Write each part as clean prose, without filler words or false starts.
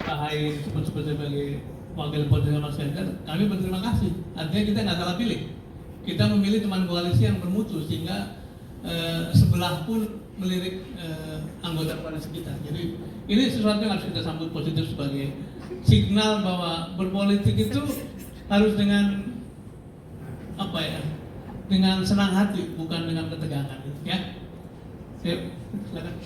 Pak Hai disebut sebagai wakil potensial Mas Ganjar, kami berterima kasih. Artinya kita nggak salah pilih. Kita memilih teman koalisi yang bermutu sehingga sebelah pun melirik anggota koalisi kita. Jadi ini sesuatu yang harus kita sambut positif sebagai signal bahwa berpolitik itu harus dengan apa ya? Dengan senang hati, bukan dengan ketegangan, ya. Silakan.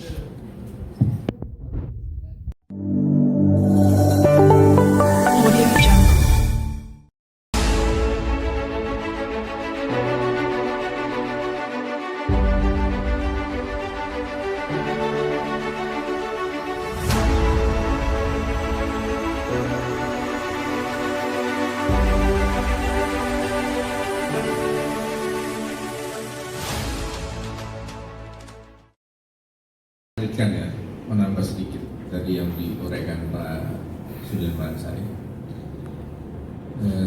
Ya, menambah sedikit dari yang diuraikan Pak Sudirman saya.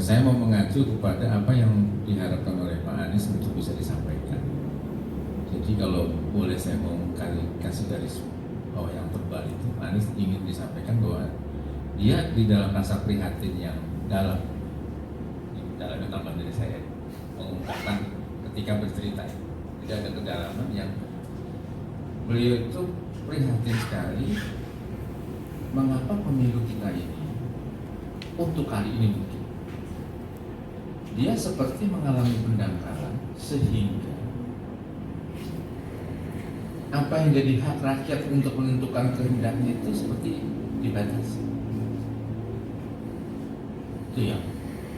Saya mau mengacu kepada apa yang diharapkan oleh Pak Anies untuk bisa disampaikan. Jadi kalau boleh saya mau kasih garis bawah yang tebal itu, Pak Anies ingin disampaikan bahwa dia di dalam rasa prihatin yang dalam itu tambah dari saya mengungkapkan ketika bercerita, tidak ada kedalaman yang beliau itu prihatin sekali mengapa pemilu kita ini untuk kali ini mungkin dia seperti mengalami pendangkalan sehingga apa yang jadi hak rakyat untuk menentukan kehendaknya itu seperti dibatasi. Itu yang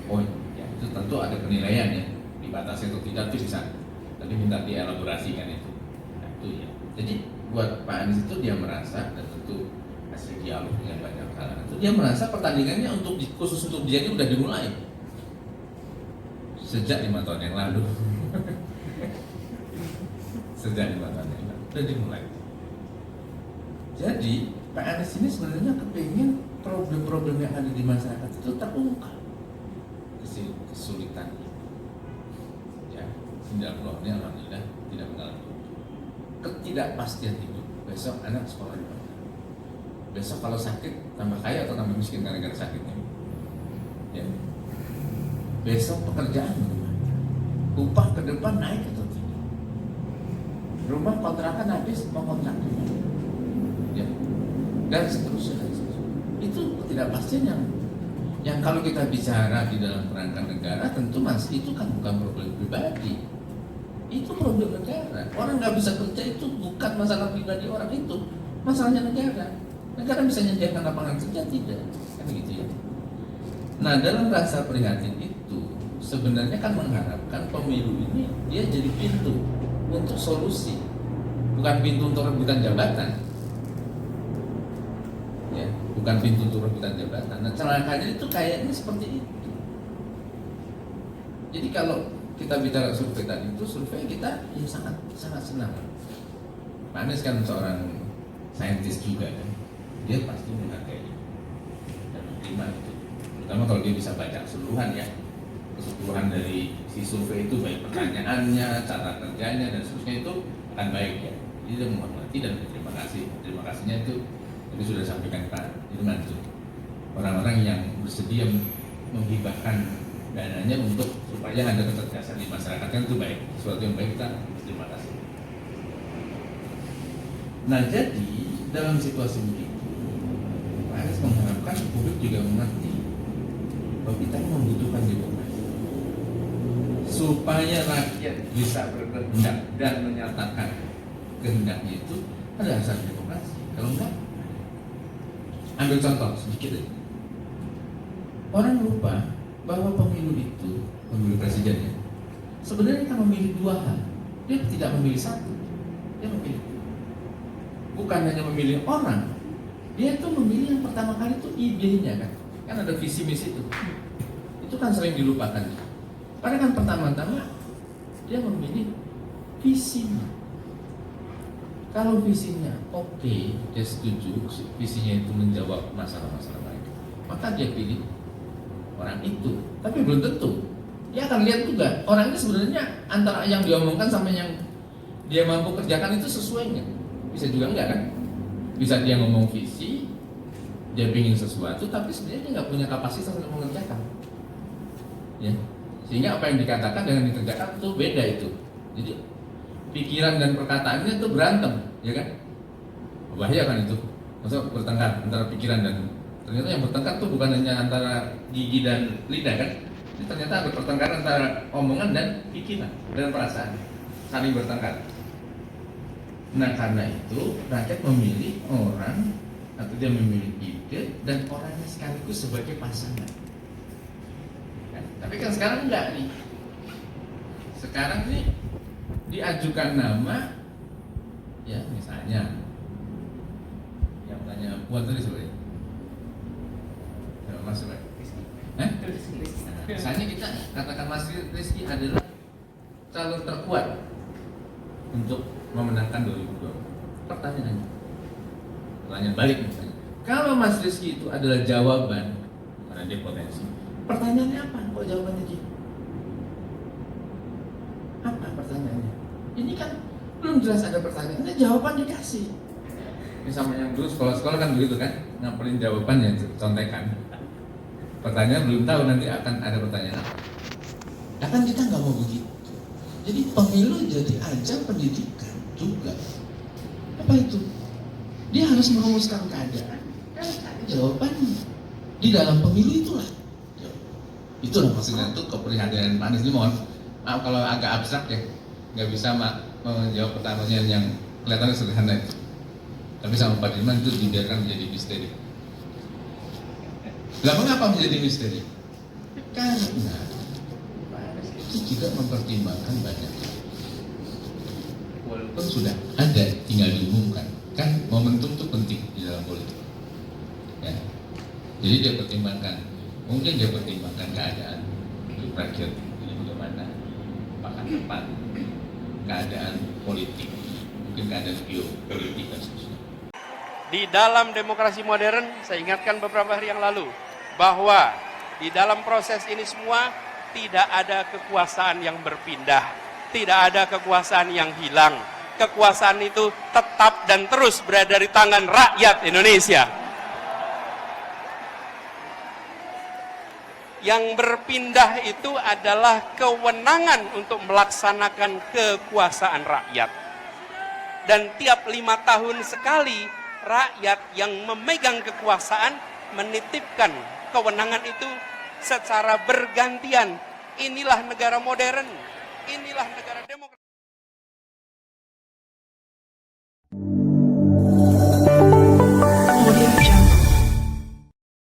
poin ya, itu tentu ada penilaian ya, dibatasi atau tidak itu bisa tadi minta dielaborasikan itu. Nah, itu ya. Jadi buat Pak Anies itu dia merasa, dan tentu hasil dialog dengan banyak kalangan itu dia merasa pertandingannya khusus untuk dia ini udah dimulai sejak 5 tahun yang lalu. Sejak 5 tahun yang lalu udah dimulai. Jadi Pak Anies ini sebenarnya kepingin problem-problem yang ada di masyarakat itu terungkap, kesulitan ya, tidak ini alhamdulillah tidak mengalami ketidakpastian hidup. Besok anak sekolah di mana? Besok kalau sakit tambah kaya atau tambah miskin gara-gara sakitnya? Ya. Besok pekerjaan bagaimana? Upah ke depan naik atau tidak? Rumah kontrakan habis mau kontrak di mana? Ya. Dan seterusnya. Itu ketidakpastian yang kalau kita bicara di dalam kerangka negara tentu mas itu kan bukan problem pribadi. Itu problem negara. Orang nggak bisa kerja itu bukan masalah pribadi orang, itu masalahnya negara. Negara bisa menyediakan lapangan kerja tidak, kan gitu ya. Nah dalam rasa prihatin itu sebenarnya kan mengharapkan pemilu ini dia jadi pintu untuk solusi, bukan pintu untuk rebutan jabatan. Ya, bukan pintu untuk rebutan jabatan. Nah celakanya itu kayaknya seperti itu. Jadi kalau kita bicara survei tadi itu, survei kita ya sangat senang. Pak Anies kan seorang saintis juga kan, dia pasti menghargai dan menerima itu. Terutama kalau dia bisa baca keseluruhan ya, keseluruhan dari si survei itu, baik pertanyaannya, cara kerjanya dan seterusnya itu akan baik ya. Jadi dia menghormati dan berterima kasih. Terima kasihnya itu tadi sudah disampaikan Pak Dirman itu, orang-orang yang bersedia menghibahkan dananya untuk supaya ada kecerdasan di masyarakat kan itu baik, sesuatu yang baik, kita terima kasih. Nah jadi dalam situasi begitu Pak Anies mengharapkan publik juga mengerti bahwa kita membutuhkan demokrasi supaya rakyat bisa berkehendak dan menyatakan kehendaknya itu ada asas demokrasi. Kalau enggak, ambil contoh sedikit aja. Orang lupa bahwa pemilu itu, pemilu presiden ya, sebenarnya kan memilih dua hal. Dia tidak memilih satu, dia memilih dua. Bukan hanya memilih orang, dia itu memilih yang pertama kali itu idenya kan. Kan ada visi misi itu kan sering dilupakan. Karena kan pertama-tama dia memilih visinya. Kalau visinya oke, dia setuju, visinya itu menjawab masalah-masalah mereka, maka dia pilih orang itu. Tapi belum tentu dia akan lihat juga orang ini sebenarnya antara yang dia omongkan sama yang dia mampu kerjakan itu sesuai nggak? Bisa juga enggak kan? Bisa dia ngomong visi, dia ingin sesuatu, tapi sebenarnya dia nggak punya kapasitas untuk mengerjakan. Ya, sehingga apa yang dikatakan dengan dikerjakan itu beda itu. Jadi pikiran dan perkataannya itu berantem, ya kan? Bahaya kan itu. Maksudnya bertengkar antara pikiran dan ternyata yang bertengkar itu bukan hanya antara gigi dan lidah kan? Ini ternyata ada pertengkaran antara omongan dan pikiran dan perasaan, saling bertengkar. Nah karena itu rakyat memilih orang atau dia memilih ide dan orangnya sekaligus sebagai pasangan. Kan? Tapi kan sekarang enggak nih. Sekarang nih diajukan nama, ya misalnya yang tanya Puan tadi sebenarnya, Mas sebenarnya. Misalnya kita katakan Mas Rizky adalah calon terkuat untuk memenangkan 2024. Pertanyaan balik misalnya, kalau Mas Rizky itu adalah jawaban, karena dia potensi, pertanyaannya apa? Kok jawabannya dia? Apa pertanyaannya? Ini kan belum jelas ada pertanyaannya, jawaban dikasih. Ini sama yang dulu sekolah-sekolah kan begitu kan, ngapelin jawabannya, contekan. Pertanyaan belum tahu nanti akan ada pertanyaan apa. Nah kan kita nggak mau begitu. Jadi pemilu jadi ajang pendidikan juga. Apa itu? Dia harus merumuskan keadaan. Jawaban di dalam pemilu itulah. Itulah maksudnya itu keprihatinan Pak Anies. Ini mohon maaf kalau agak abstrak ya, nggak bisa menjawab pertanyaannya yang kelihatannya sederhana itu. Tapi sama Pak Dirman itu dibiarkan menjadi misteri. Lah mengapa menjadi misteri? Karena Pak Anies itu juga mempertimbangkan banyak hal. Walaupun sudah ada, tinggal diumumkan. Kan momentum itu penting di dalam politik. Ya. Jadi dia pertimbangkan, mungkin dia pertimbangkan keadaan hidup rakyat ini bagaimana, bahkan depan keadaan politik, mungkin keadaan geopolitik dan seterusnya. Di dalam demokrasi modern, saya ingatkan beberapa hari yang lalu, bahwa di dalam proses ini semua tidak ada kekuasaan yang berpindah, tidak ada kekuasaan yang hilang. Kekuasaan itu tetap dan terus berada di tangan rakyat Indonesia. Yang berpindah itu adalah kewenangan untuk melaksanakan kekuasaan rakyat. Dan tiap 5 tahun sekali, rakyat yang memegang kekuasaan menitipkan kewenangan itu secara bergantian. Inilah negara modern, inilah negara demokrasi.